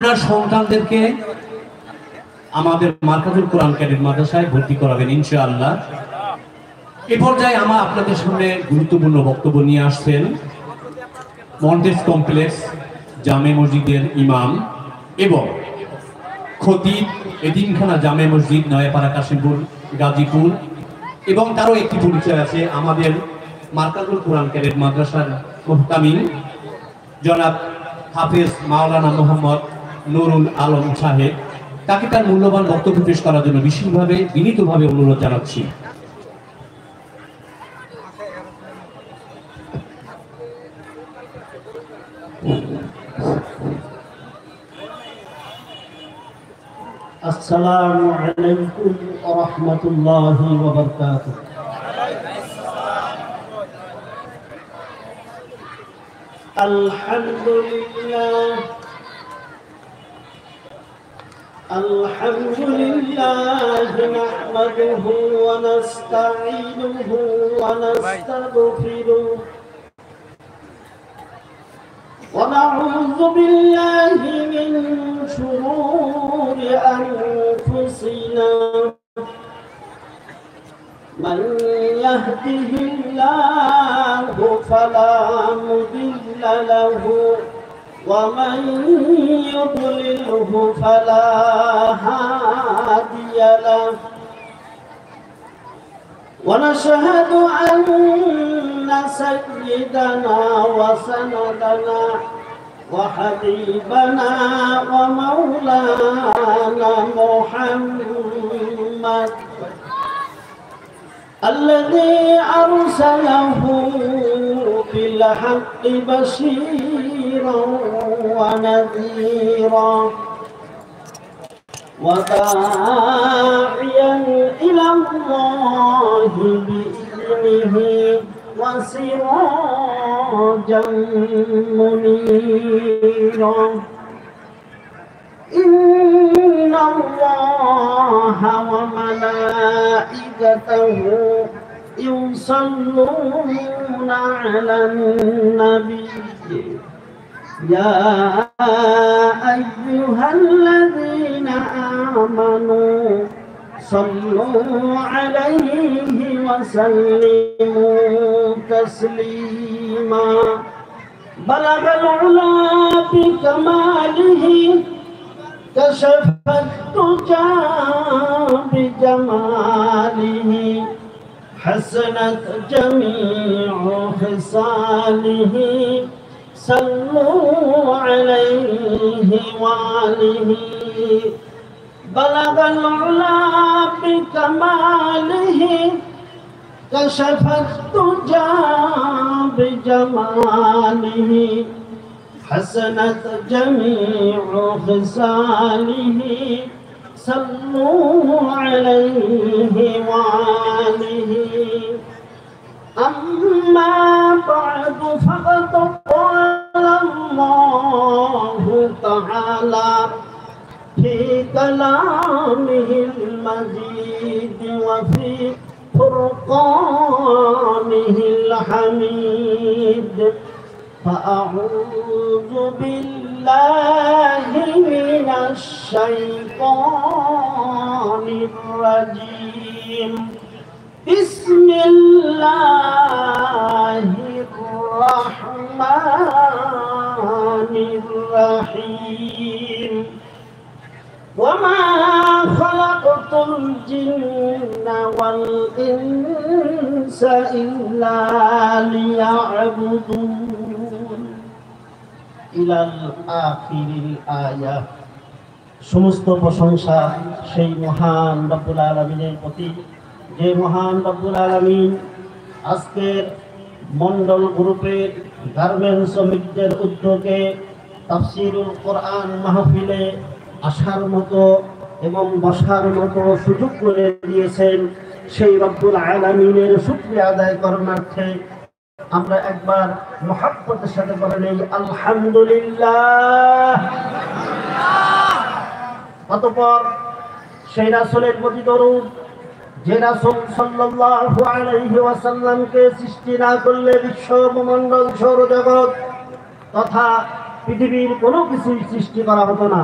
আপনার সন্তানদেরকে আমাদের মার্কাজুল কোরআন ক্যাডেট মাদ্রাসায় ভর্তি করাবেন ইনশাআল্লাহ। এ পর্যায়ে আমার আপনাদের সামনে গুরুত্বপূর্ণ বক্তব্য নিয়ে আসছেন মন্টেজ কমপ্লেক্স জামে মসজিদের ইমাম এবং খতিব এতিমখানা জামে মসজিদ নয়াপাড়া কাশিমপুর গাজীপুর, এবং তারও একটি পরিচয় আছে আমাদের মার্কাজুল কোরআন ক্যাডেট মাদ্রাসার মুহতামিম জনাব হাফেজ মাওলানা মোহাম্মদ নুরুল আলম সাহেব। তাকে তার মূল্যবান বক্তব্য পেশ করার জন্য বিশেষভাবে বিনীতভাবে অনুরোধ জানাচ্ছি। আসসালামু আলাইকুম ওয়া রাহমাতুল্লাহি ওয়া বারাকাতুহু। আলহামদুলিল্লাহ নাহমাদুহু ওয়া নাস্তাঈনুহু ওয়া নাস্তাগফিরুহু ونعوذ بالله من شرور أنفسنا من يهده الله فلا مضل له ومن يضلله فلا هادي له ونشهد أن سيدنا وسندنا وحبيبنا ومولانا محمد الذي أرسله بالحق بشيرا ونذيرا وداعيا إلى الله بإذنه وسراجا منيرا إن الله وملائكته يصلون على النبي يا أيها الذين آمنوا صلوا عليه وسلموا تسليما بلغ العلا بكماله كشف الدجى بجماله حسنت جميع خصاله صلوا عليه وآله بلغ العلا بكماله كشف الدجى بجماله حسنت جميع خصاله صلوا عليه وآله أما بعد فقد قال الله تعالى في كلامه المجيد وفي فرقانه الحميد فأعوذ بالله من الشيطان الرجيم بسم الله الرحمن الرحيم وما خلقت الجن والإنس إلا ليعبدون إلى آخر الآية। সমস্ত প্রশংসা সেই মহান রব্বুল আলামিনের প্রতি, যে মহান রব্বুল আলামিন আজকের মন্ডল গ্রুপের গার্মেন্টস শ্রমিকদের উদ্যোগে তাফসীরুল কোরআন মাহফিলে আসার মতো এবং বসার মতো সুযোগ করে দিয়েছেন। সেই রব্বুল আলামিনের শুকরিয়া আদায় করণার্থে আমরা একবার মুহাব্বতের সাথে বলে নেই আলহামদুলিল্লাহ। অতঃপর সেই রাসূলের প্রতি দরুদ, যে রাসূল সাল্লাল্লাহু আলাইহি ওয়াসাল্লামকে সৃষ্টি না করলে বিশ্ব মণ্ডল সৌরজগৎ তথা পৃথিবীর কোনো কিছুই সৃষ্টি করা হতো না।